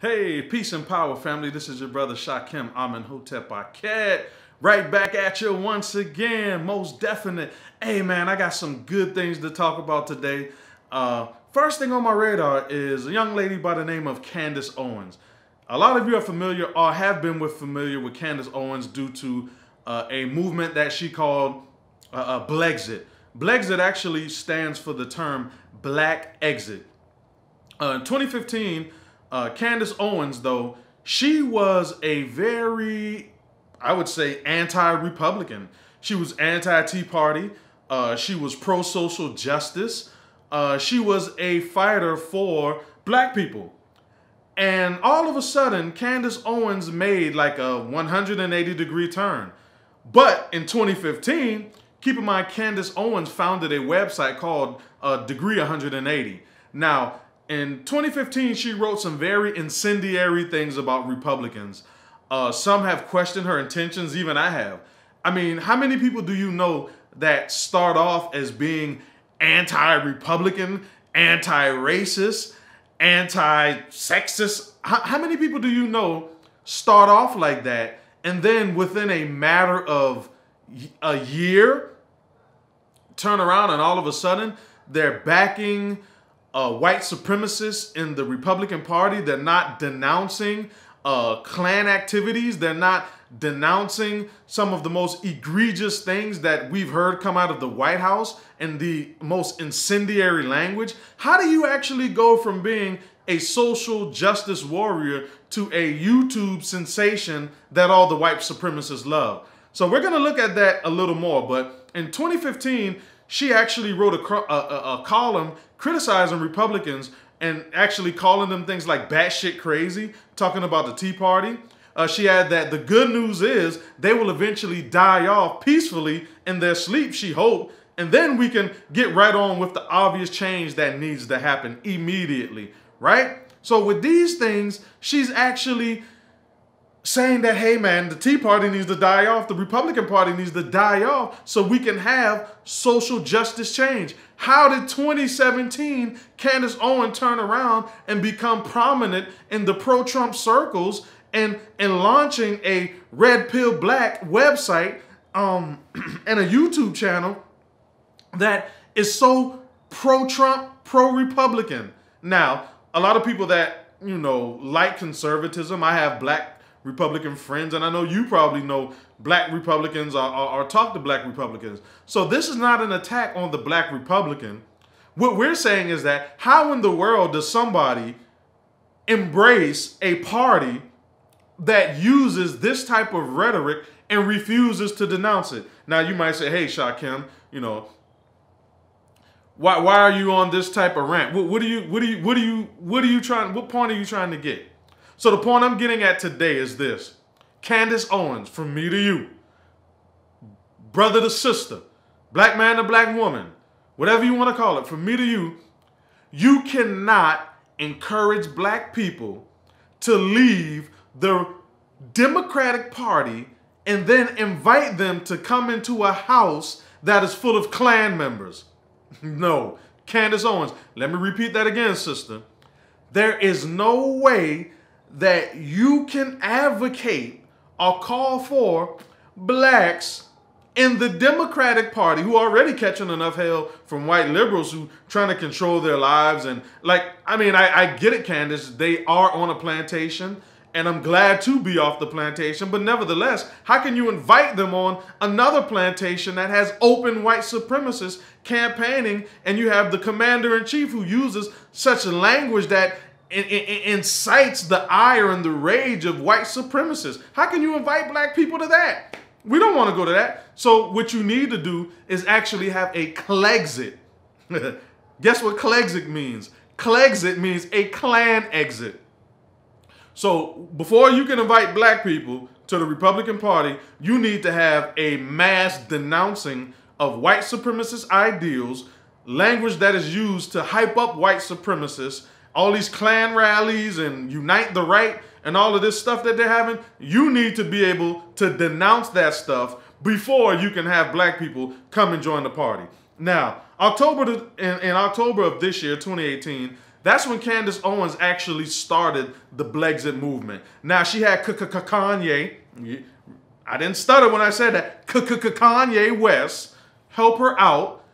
Hey, peace and power, family. This is your brother Shakem. I'm in Akhet. Right back at you once again. Most definite. Hey, man, I got some good things to talk about today. First thing on my radar is a young lady by the name of Candace Owens. A lot of you are familiar or have been familiar with Candace Owens due to a movement that she called Blexit. Blexit actually stands for the term Black Exit. In 2015, Candace Owens, though, she was a very, I would say, anti-Republican. She was anti-Tea Party. She was pro-social justice. She was a fighter for black people. And all of a sudden, Candace Owens made like a 180-degree turn. But in 2015, keep in mind, Candace Owens founded a website called Degree 180. Now, in 2015, she wrote some very incendiary things about Republicans. Some have questioned her intentions, even I have. I mean, how many people do you know that start off as being anti-Republican, anti-racist, anti-sexist? How many people do you know start off like that and then within a matter of a year turn around and all of a sudden they're backing white supremacists in the Republican Party? They're not denouncing Klan activities. They're not denouncing some of the most egregious things that we've heard come out of the White House and the most incendiary language. How do you actually go from being a social justice warrior to a YouTube sensation that all the white supremacists love? So we're going to look at that a little more. But in 2015, she actually wrote a column criticizing Republicans and actually calling them things like batshit crazy, talking about the Tea Party. She had that the good news is they will eventually die off peacefully in their sleep, she hoped, and then we can get right on with the obvious change that needs to happen immediately, right? So with these things, she's actually saying that, hey man, the Tea Party needs to die off, the Republican Party needs to die off so we can have social justice change. How did 2017 Candace Owens turn around and become prominent in the pro-Trump circles and launching a Red Pill Black website and a YouTube channel that is so pro-Trump, pro-Republican? Now, a lot of people that, you know, like conservatism, I have black Republican friends, and I know you probably know black Republicans or talk to black Republicans. So this is not an attack on the black Republican. What we're saying is that how in the world does somebody embrace a party that uses this type of rhetoric and refuses to denounce it? Now you might say, hey, Shakem, you know, why are you on this type of rant? What point are you trying to get? So the point I'm getting at today is this. Candace Owens, from me to you, brother to sister, black man to black woman, whatever you want to call it, from me to you, you cannot encourage black people to leave the Democratic Party and then invite them to come into a house that is full of Klan members. No, Candace Owens, let me repeat that again, sister. There is no way that you can advocate or call for blacks in the Democratic Party who are already catching enough hell from white liberals who trying to control their lives. And like, I mean, I get it, Candace. They are on a plantation and I'm glad to be off the plantation. But nevertheless, how can you invite them on another plantation that has open white supremacists campaigning and you have the commander-in-chief who uses such language that incites the ire and the rage of white supremacists? How can you invite black people to that? We don't want to go to that. So what you need to do is actually have a Clegxit. Guess what Clegxit means? Clegxit means a Klan exit. So before you can invite black people to the Republican Party, you need to have a mass denouncing of white supremacist ideals, language that is used to hype up white supremacists, all these Klan rallies and unite the right and all of this stuff that they're having. You need to be able to denounce that stuff before you can have black people come and join the party. Now, in October of this year, 2018, That's when Candace Owens actually started the Blexit movement. Now, she had Kanye. I didn't stutter when I said that. Kanye West help her out.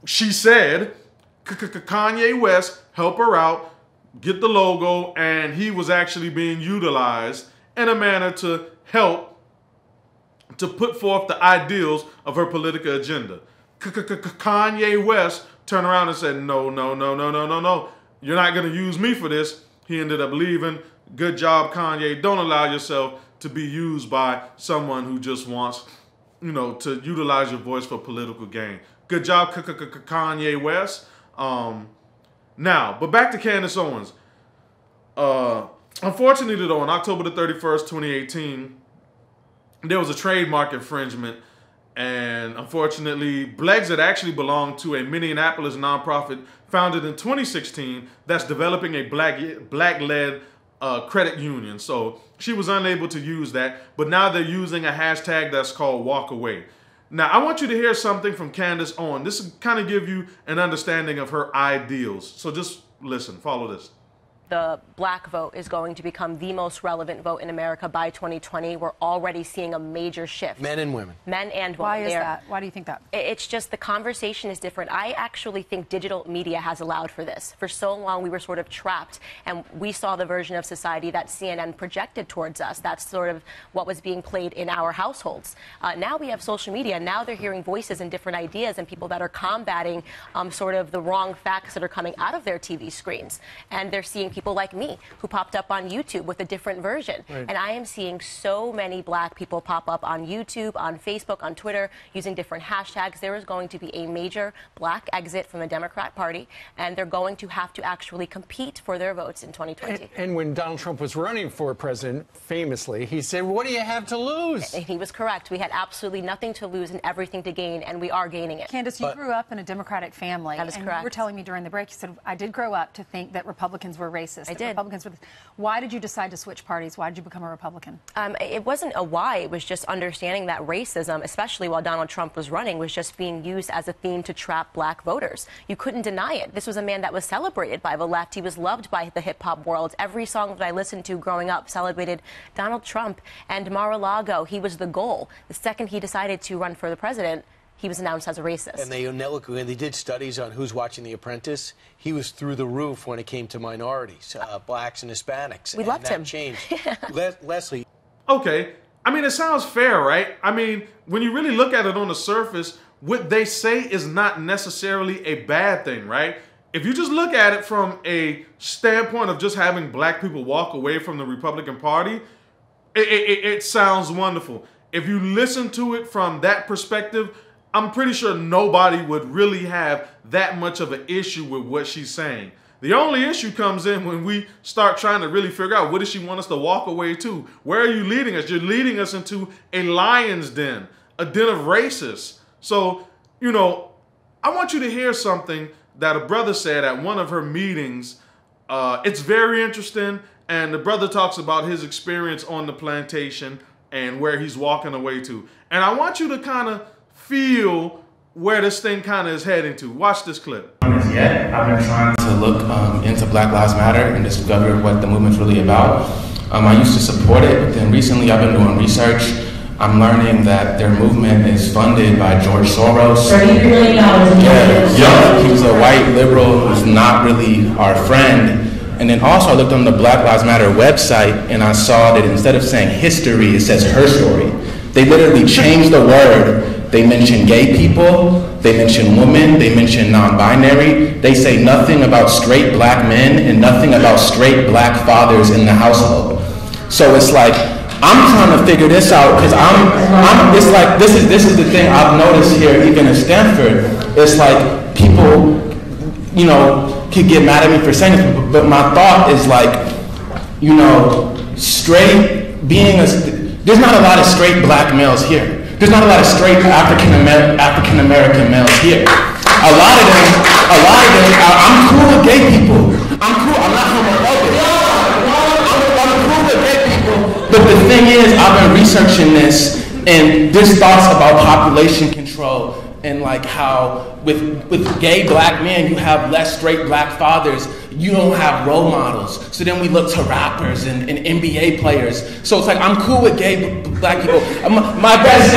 She said, Kanye West help her out, get the logo, and he was actually being utilized in a manner to help to put forth the ideals of her political agenda. Kanye West turned around and said, no, no, no, no, no, no, no. You're not going to use me for this. He ended up leaving. Good job, Kanye. Don't allow yourself to be used by someone who just wants, to utilize your voice for political gain. Good job, Kanye West. Now, but back to Candace Owens. Unfortunately, though, on October the 31st, 2018, there was a trademark infringement. And unfortunately, Blexit actually belonged to a Minneapolis nonprofit founded in 2016 that's developing a black-led credit union. So she was unable to use that, but now they're using a hashtag that's called Walk Away. Now, I want you to hear something from Candace Owens. This will kind of give you an understanding of her ideals. So just listen, follow this. The black vote is going to become the most relevant vote in America by 2020. We're already seeing a major shift. Men and women. Men and women. Why is that? Why do you think that? It's just the conversation is different. I actually think digital media has allowed for this. For so long, we were sort of trapped, and we saw the version of society that CNN projected towards us. That's sort of what was being played in our households. Now we have social media. Now they're hearing voices and different ideas and people that are combating sort of the wrong facts that are coming out of their TV screens. And they're seeing people like me who popped up on YouTube with a different version. Right. And I am seeing so many black people pop up on YouTube, on Facebook, on Twitter, using different hashtags. There is going to be a major black exit from the Democrat Party, and they're going to have to actually compete for their votes in 2020. And when Donald Trump was running for president, famously, he said, what do you have to lose? And he was correct. We had absolutely nothing to lose and everything to gain, and we are gaining it. Candace, you grew up in a Democratic family. That is correct. You were telling me during the break, you said, I did grow up to think that Republicans were racist. I did. Republicans were. Why did you decide to switch parties? Why did you become a Republican? It wasn't a why. It was just understanding that racism, especially while Donald Trump was running, was just being used as a theme to trap black voters. You couldn't deny it. This was a man that was celebrated by the left. He was loved by the hip-hop world. Every song that I listened to growing up celebrated Donald Trump and Mar-a-Lago. He was the goal. The second he decided to run for the president, he was announced as a racist. And they did studies on who's watching The Apprentice. He was through the roof when it came to minorities, blacks and Hispanics. We loved him. That changed. Leslie. Okay. I mean, it sounds fair, right? I mean, when you really look at it on the surface, what they say is not necessarily a bad thing, right? If you just look at it from a standpoint of just having black people walk away from the Republican Party, it sounds wonderful. If you listen to it from that perspective, I'm pretty sure nobody would really have that much of an issue with what she's saying. The only issue comes in when we start trying to really figure out, what does she want us to walk away to? Where are you leading us? You're leading us into a lion's den, a den of racists. So, I want you to hear something that a brother said at one of her meetings. It's very interesting, and the brother talks about his experience on the plantation and where he's walking away to. And I want you to kind of feel where this thing kind of is heading to. Watch this clip. Yet, I've been trying to look into Black Lives Matter and discover what the movement's really about. I used to support it, but then recently I've been doing research. I'm learning that their movement is funded by George Soros. $33 million. Yeah, he was a white liberal who's not really our friend. And then also I looked on the Black Lives Matter website and I saw that instead of saying history, it says her story. They literally changed the word. They mention gay people, they mention women, they mention non-binary. They say nothing about straight black men and nothing about straight black fathers in the household. So it's like, I'm trying to figure this out because it's like, this is the thing I've noticed here, even in Stanford. It's like people, could get mad at me for saying this, but my thought is like, there's not a lot of straight black males here. There's not a lot of straight African American males here. A lot of them, I'm cool with gay people. I'm cool, I'm not homophobic. I'm cool with gay people. But the thing is, I've been researching this, and there's thoughts about population control and like how with gay black men, you have less straight black fathers. You don't have role models. So then we look to rappers and NBA players. So it's like, I'm cool with gay black people. My best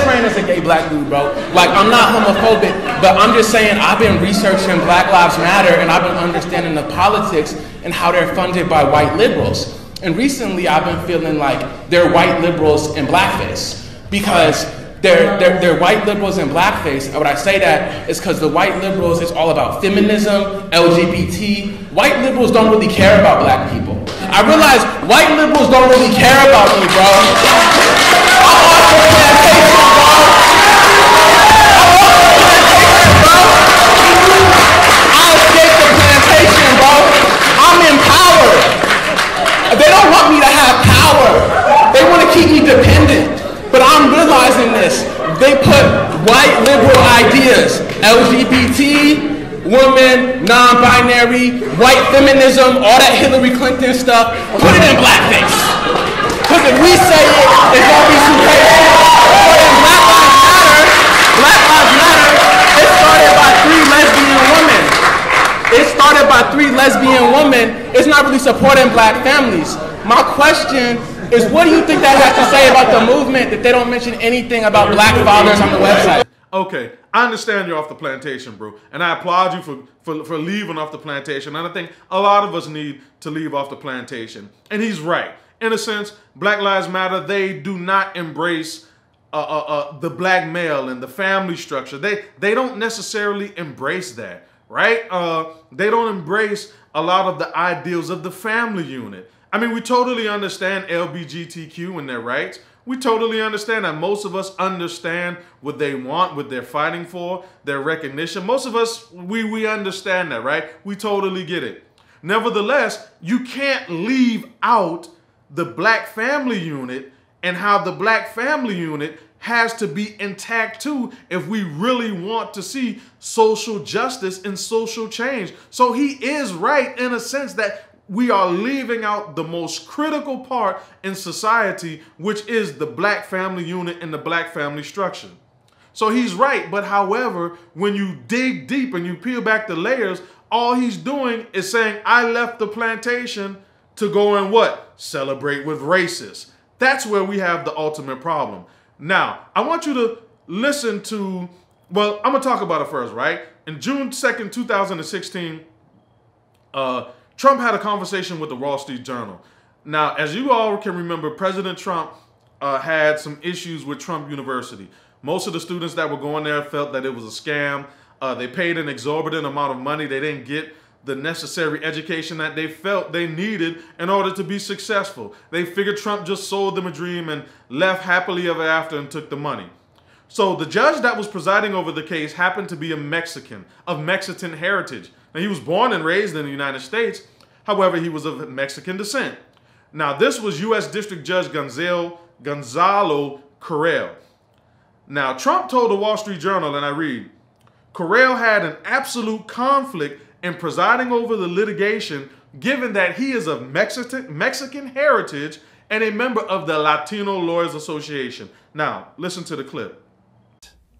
friend is a gay black dude, bro. Like, I'm not homophobic, but I'm just saying I've been researching Black Lives Matter and I've been understanding the politics and how they're funded by white liberals. And recently I've been feeling like they're white liberals in blackface because they're white liberals in blackface. And when I say that, it's because the white liberals, it's all about feminism, LGBT. White liberals don't really care about black people. I realize white liberals don't really care about me, bro. I escaped the plantation, bro. I'm empowered. They don't want me to have power. They want to keep me dependent. But I'm realizing this. They put white liberal ideas, LGBT, women, non-binary, white feminism, all that Hillary Clinton stuff, put it in blackface. Because if we say it, it's going to be too crazy. But in Black Lives Matter, it started by 3 lesbian women. It started by 3 lesbian women. It's not really supporting black families. My question is, what do you think that has to say about the movement that they don't mention anything about black fathers on the website? Okay, I understand you're off the plantation, bro, and I applaud you for leaving off the plantation. And I think a lot of us need to leave off the plantation. And he's right. In a sense, Black Lives Matter, they do not embrace the black male and the family structure. They don't necessarily embrace that, right? They don't embrace a lot of the ideals of the family unit. I mean, we totally understand LGBTQ and their rights. We totally understand that. Most of us understand what they want, what they're fighting for, their recognition. Most of us, we understand that, right? We totally get it. Nevertheless, you can't leave out the black family unit and how the black family unit has to be intact too if we really want to see social justice and social change. So he is right in a sense that we are leaving out the most critical part in society, which is the black family unit and the black family structure. So he's right, but however, when you dig deep and you peel back the layers, all he's doing is saying, I left the plantation to go and what? Celebrate with racists. That's where we have the ultimate problem. Now, I want you to listen to, well, I'm gonna talk about it first, right? In June 2nd, 2016, Trump had a conversation with the Wall Street Journal. Now, as you all can remember, President Trump had some issues with Trump University. Most of the students that were going there felt that it was a scam. They paid an exorbitant amount of money. They didn't get the necessary education that they felt they needed in order to be successful. They figured Trump just sold them a dream and left happily ever after and took the money. So the judge that was presiding over the case happened to be a Mexican of Mexican heritage. Now, he was born and raised in the United States. However, he was of Mexican descent. Now, this was U.S. District Judge Gonzalo Corral. Now, Trump told the Wall Street Journal, and I read, Corral had an absolute conflict in presiding over the litigation, given that he is of Mexican heritage and a member of the Latino Lawyers Association. Now, listen to the clip.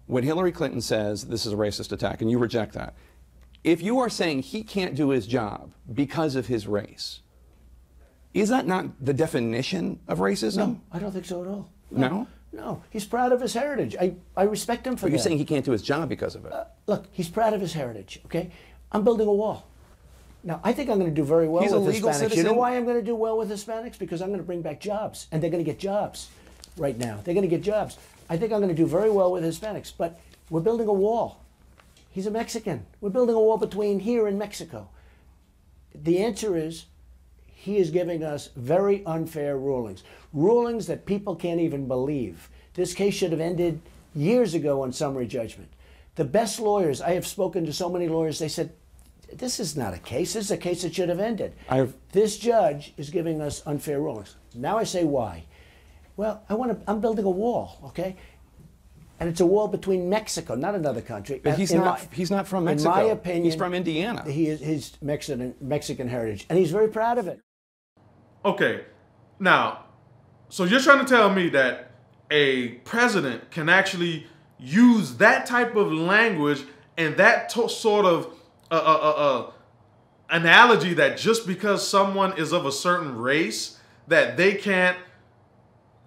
When Hillary Clinton says this is a racist attack, and you reject that, if you are saying he can't do his job because of his race, is that not the definition of racism? No, I don't think so at all. No? No, he's proud of his heritage. I respect him for that. You're saying he can't do his job because of it. Look, he's proud of his heritage, okay? I'm building a wall. Now, I think I'm going to do very well with Hispanics. Citizen. You know why I'm going to do well with Hispanics? Because I'm going to bring back jobs, and they're going to get jobs right now. They're going to get jobs. I think I'm going to do very well with Hispanics, but we're building a wall. He's a Mexican. We're building a wall between here and Mexico. The answer is he is giving us very unfair rulings. Rulings that people can't even believe. This case should have ended years ago on summary judgment. The best lawyers, I have spoken to so many lawyers, they said, this is not a case. This is a case that should have ended. This judge is giving us unfair rulings. Now I say why. Well, I'm building a wall, okay? And it's a wall between Mexico, not another country. But he's not from Mexico. In my opinion, he's from Indiana. He's Mexican heritage, and he's very proud of it. Okay, now, so you're trying to tell me that a president can actually use that type of language and that sort of analogy that just because someone is of a certain race that they can't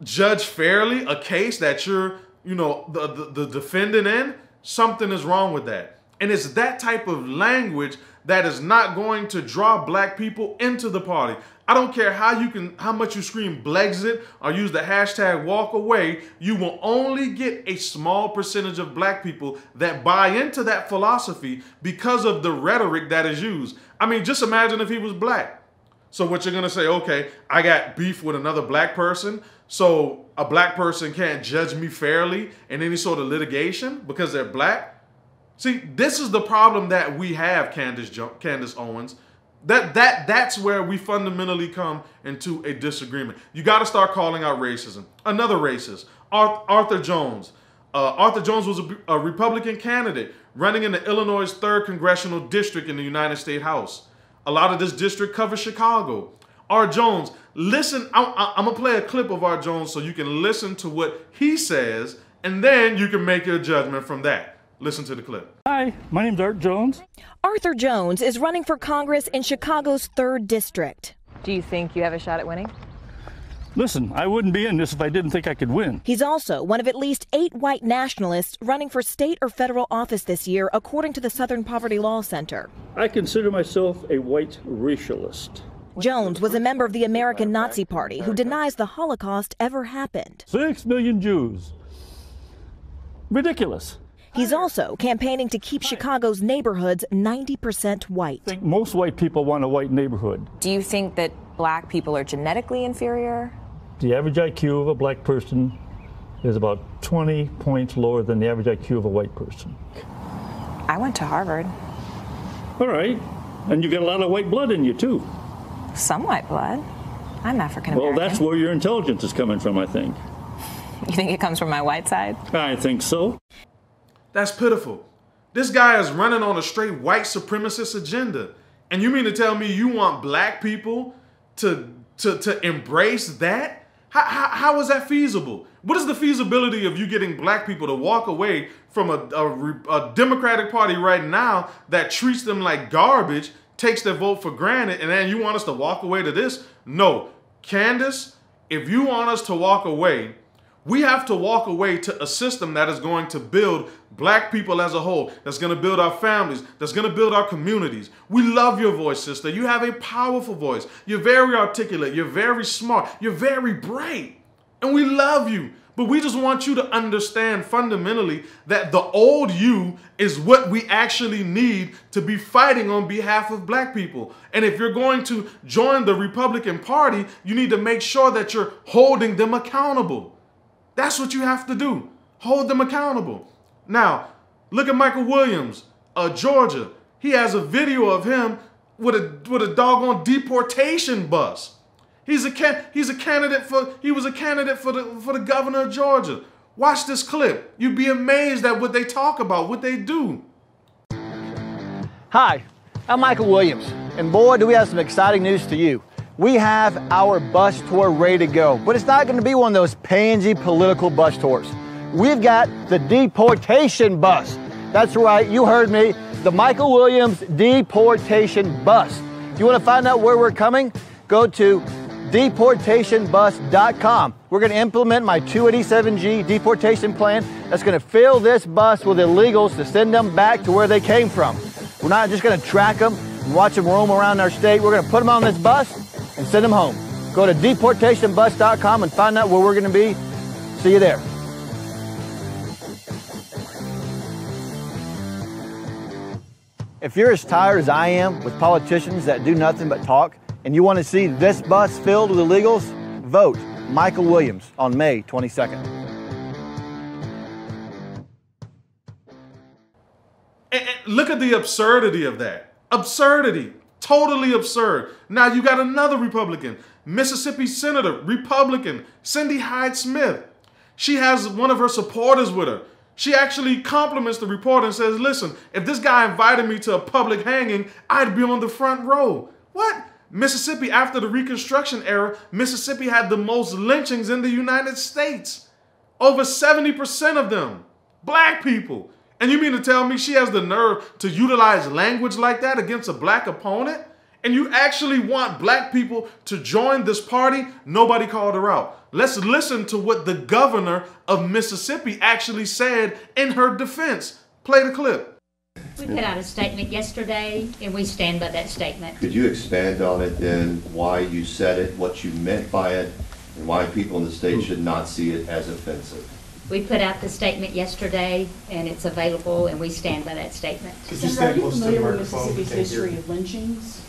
judge fairly a case that you're, the defendant in, something is wrong with that. And it's that type of language that is not going to draw black people into the party. I don't care how much you scream Blexit or use the hashtag walk away, you will only get a small percentage of black people that buy into that philosophy because of the rhetoric that is used. I mean, just imagine if he was black. So what you're gonna say, okay, I got beef with another black person, so a black person can't judge me fairly in any sort of litigation because they're black? See, this is the problem that we have, Candace Owens. That's where we fundamentally come into a disagreement. You got to start calling out racism. Another racist, Arthur Jones. Arthur Jones was a Republican candidate running in the Illinois' 3rd Congressional District in the United States House. A lot of this district covers Chicago. R. Jones, listen, I'm going to play a clip of R. Jones so you can listen to what he says, and then you can make your judgment from that. Listen to the clip. Hi, my name's Art Jones. Arthur Jones is running for Congress in Chicago's 3rd District. Do you think you have a shot at winning? Listen, I wouldn't be in this if I didn't think I could win. He's also one of at least 8 white nationalists running for state or federal office this year, according to the Southern Poverty Law Center. I consider myself a white racialist. Jones was a member of the American Nazi Party who denies the Holocaust ever happened. 6 million Jews. Ridiculous. He's also campaigning to keep Chicago's neighborhoods 90% white. I think most white people want a white neighborhood. Do you think that black people are genetically inferior? The average IQ of a black person is about 20 points lower than the average IQ of a white person. I went to Harvard. All right. And you got a lot of white blood in you, too. Some white blood. I'm African American. Well, that's where your intelligence is coming from, I think. You think it comes from my white side? I think so. That's pitiful. This guy is running on a straight white supremacist agenda. And you mean to tell me you want black people to embrace that? How is that feasible? What is the feasibility of you getting black people to walk away from a Democratic Party right now that treats them like garbage, takes their vote for granted, and then you want us to walk away to this? No. Candace, if you want us to walk away, we have to walk away to a system that is going to build black people as a whole, that's going to build our families, that's going to build our communities. We love your voice, sister. You have a powerful voice. You're very articulate. You're very smart. You're very bright. And we love you. But we just want you to understand fundamentally that the old you is what we actually need to be fighting on behalf of black people. And if you're going to join the Republican Party, you need to make sure that you're holding them accountable. That's what you have to do. Hold them accountable. Now, look at Michael Williams, Georgia. He has a video of him with a doggone deportation bus. He was a candidate for the governor of Georgia. Watch this clip. You'd be amazed at what they talk about, what they do. Hi, I'm Michael Williams, and boy, do we have some exciting news to you. We have our bus tour ready to go, but it's not going to be one of those pansy political bus tours. We've got the deportation bus. That's right, you heard me, the Michael Williams deportation bus. If you want to find out where we're coming, go to deportationbus.com. We're going to implement my 287G deportation plan that's going to fill this bus with illegals to send them back to where they came from. We're not just going to track them and watch them roam around our state. We're going to put them on this bus and send them home. Go to deportationbus.com and find out where we're going to be. See you there. If you're as tired as I am with politicians that do nothing but talk, and you want to see this bus filled with illegals, vote Michael Williams on May 22nd. And look at the absurdity of that. Absurdity. Totally absurd. Now you got another Republican, Mississippi Senator, Republican, Cindy Hyde-Smith. She has one of her supporters with her. She actually compliments the reporter and says, listen, if this guy invited me to a public hanging, I'd be on the front row. What? Mississippi, after the Reconstruction era, Mississippi had the most lynchings in the United States. Over 70% of them. Black people. And you mean to tell me she has the nerve to utilize language like that against a black opponent? And you actually want black people to join this party? Nobody called her out. Let's listen to what the governor of Mississippi actually said in her defense. Play the clip. We put out a statement yesterday, and we stand by that statement. Could you expand on it then, why you said it, what you meant by it, and why people in the state should not see it as offensive? We put out the statement yesterday, and it's available, and we stand by that statement. Senator, are you familiar with Mississippi's history of lynchings?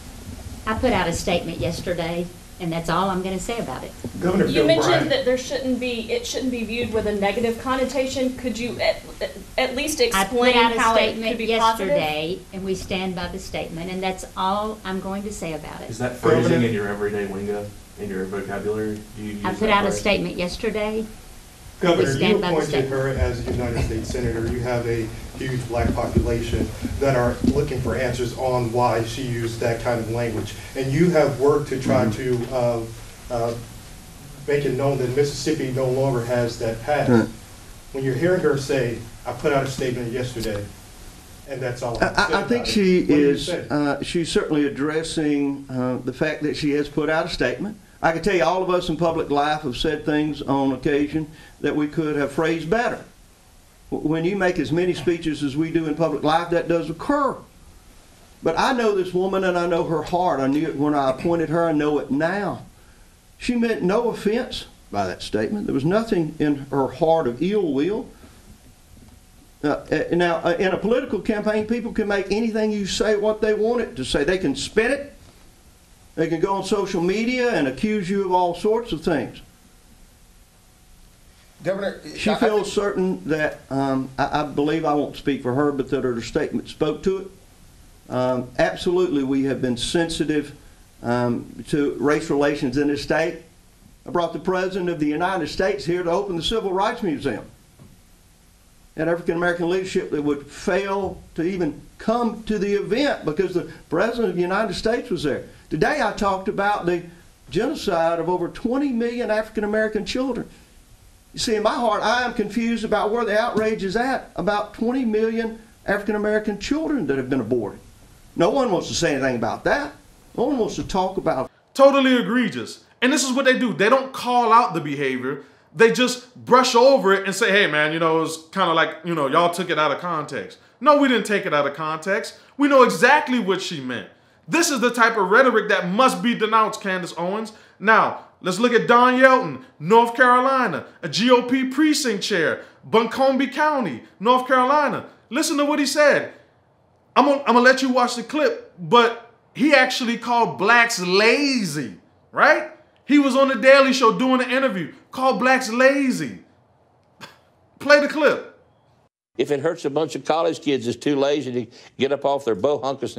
I put out a statement yesterday, and that's all I'm going to say about it. Governor You mentioned that it shouldn't be viewed with a negative connotation. Could you at least explain how it could be yesterday, and we stand by the statement, and that's all I'm going to say about it. Is that phrasing in your everyday lingo, in your vocabulary? Do you use I put out a statement yesterday. Governor, you appointed her as a United States Senator. You have a huge black population that are looking for answers on why she used that kind of language. And you have worked to try to make it known that Mississippi no longer has that past. When you're hearing her say, I put out a statement yesterday, and that's all I think she is, she's certainly addressing the fact that she has put out a statement. I can tell you all of us in public life have said things on occasion that we could have phrased better. When you make as many speeches as we do in public life, that does occur. But I know this woman, and I know her heart. I knew it when I appointed her. I know it now. She meant no offense by that statement. There was nothing in her heart of ill will. Now, in a political campaign, people can make anything you say what they want it to say. They can spin it. They can go on social media and accuse you of all sorts of things. Governor, she feels certain that, I believe, I won't speak for her, but that her statement spoke to it. Absolutely, we have been sensitive to race relations in this state. I brought the President of the United States here to open the Civil Rights Museum. And African-American leadership that would fail to even come to the event because the President of the United States was there. Today I talked about the genocide of over 20 million African-American children. You see, in my heart, I am confused about where the outrage is at about 20 million African-American children that have been aborted. No one wants to say anything about that. No one wants to talk about it. Totally egregious. And this is what they do. They don't call out the behavior. They just brush over it and say, hey, man, you know, it's kind of like, you know, y'all took it out of context. No, we didn't take it out of context. We know exactly what she meant. This is the type of rhetoric that must be denounced, Candace Owens. Now, let's look at Don Yelton, North Carolina, a GOP precinct chair, Buncombe County, North Carolina. Listen to what he said. I'm gonna let you watch the clip, but he actually called blacks lazy, right? He was on the Daily Show doing an interview, called blacks lazy. Play the clip. If it hurts a bunch of college kids that's too lazy to get up off their bohunkus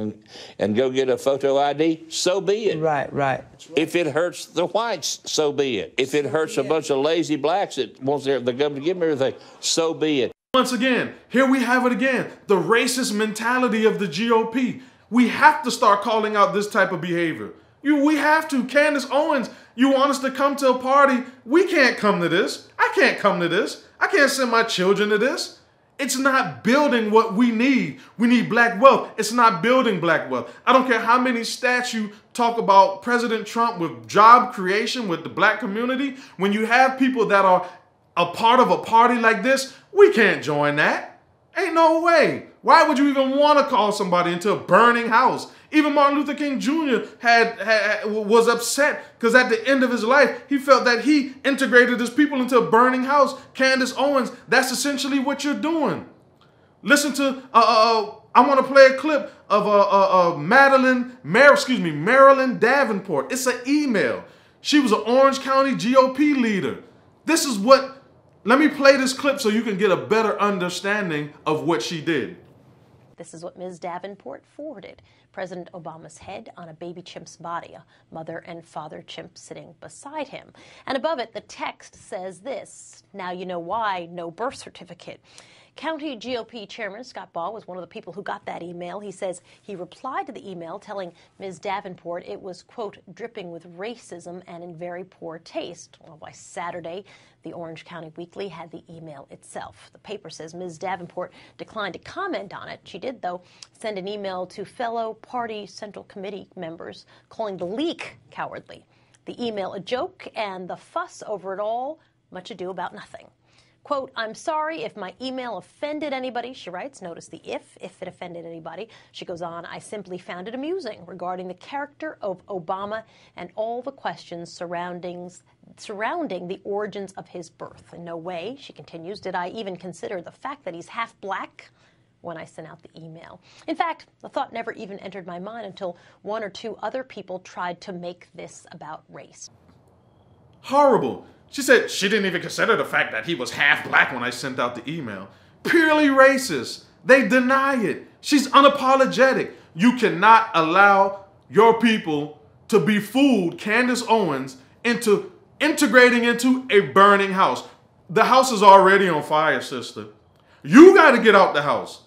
and go get a photo ID, so be it. Right. If it hurts the whites, so be it. If it hurts a bunch of lazy blacks that wants the government to give them everything, so be it. Once again, here we have it again, the racist mentality of the GOP. We have to start calling out this type of behavior. We have to. Candace Owens, you want us to come to a party? We can't come to this. I can't come to this. I can't send my children to this. It's not building what we need. We need black wealth. It's not building black wealth. I don't care how many stats you talk about President Trump with job creation with the black community. When you have people that are a part of a party like this, we can't join that. Ain't no way. Why would you even want to call somebody into a burning house? Even Martin Luther King Jr. was upset because at the end of his life, he felt that he integrated his people into a burning house. Candace Owens, that's essentially what you're doing. Listen to, I want to play a clip of Marilyn Davenport. It's an email. She was an Orange County GOP leader. This is what, let me play this clip so you can get a better understanding of what she did. This is what Ms. Davenport forwarded President Obama's head on a baby chimp's body, a mother and father chimp sitting beside him. And above it, the text says this: now you know why, no birth certificate. County GOP Chairman Scott Baugh was one of the people who got that email. He says he replied to the email telling Ms. Davenport it was, quote, dripping with racism and in very poor taste. Well, by Saturday, the Orange County Weekly had the email itself. The paper says Ms. Davenport declined to comment on it. She did, though, send an email to fellow party Central Committee members calling the leak cowardly. The email a joke and the fuss over it all, much ado about nothing. Quote, I'm sorry if my email offended anybody, she writes. Notice the if it offended anybody. She goes on, I simply found it amusing regarding the character of Obama and all the questions surrounding the origins of his birth. In no way, she continues, did I even consider the fact that he's half black when I sent out the email. In fact, the thought never even entered my mind until one or two other people tried to make this about race. Horrible. She said she didn't even consider the fact that he was half black when I sent out the email. Purely racist. They deny it. She's unapologetic. You cannot allow your people to be fooled, Candace Owens, into integrating into a burning house. The house is already on fire, sister. You got to get out the house.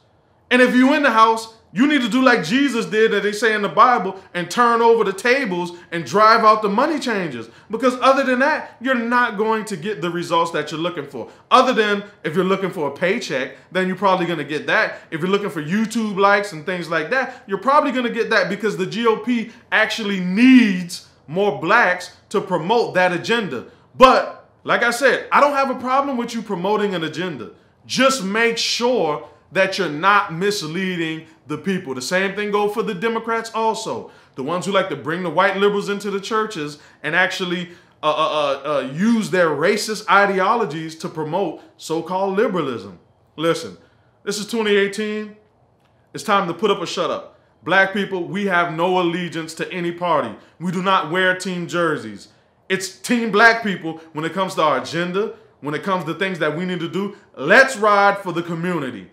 And if you're in the house, you need to do like Jesus did, that they say in the Bible, and turn over the tables and drive out the money changers. Because other than that, you're not going to get the results that you're looking for. Other than if you're looking for a paycheck, then you're probably going to get that. If you're looking for YouTube likes and things like that, you're probably going to get that because the GOP actually needs more blacks to promote that agenda. But like I said, I don't have a problem with you promoting an agenda. Just make sure that you're not misleading the people. The same thing goes for the Democrats also. The ones who like to bring the white liberals into the churches and actually use their racist ideologies to promote so-called liberalism. Listen, this is 2018. It's time to put up or shut up. Black people, we have no allegiance to any party. We do not wear team jerseys. It's team black people when it comes to our agenda, when it comes to things that we need to do. Let's ride for the community.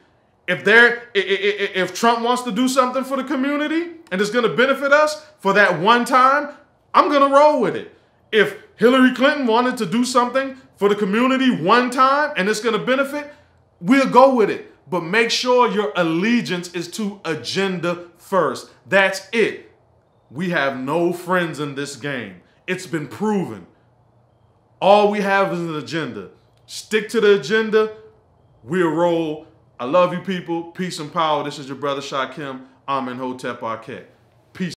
If Trump wants to do something for the community and it's going to benefit us for that one time, I'm going to roll with it. If Hillary Clinton wanted to do something for the community one time and it's going to benefit, we'll go with it. But make sure your allegiance is to agenda first. That's it. We have no friends in this game. It's been proven. All we have is an agenda. Stick to the agenda. We'll roll. I love you people. Peace and power. This is your brother Shakem. I'm in Hotep Akhet.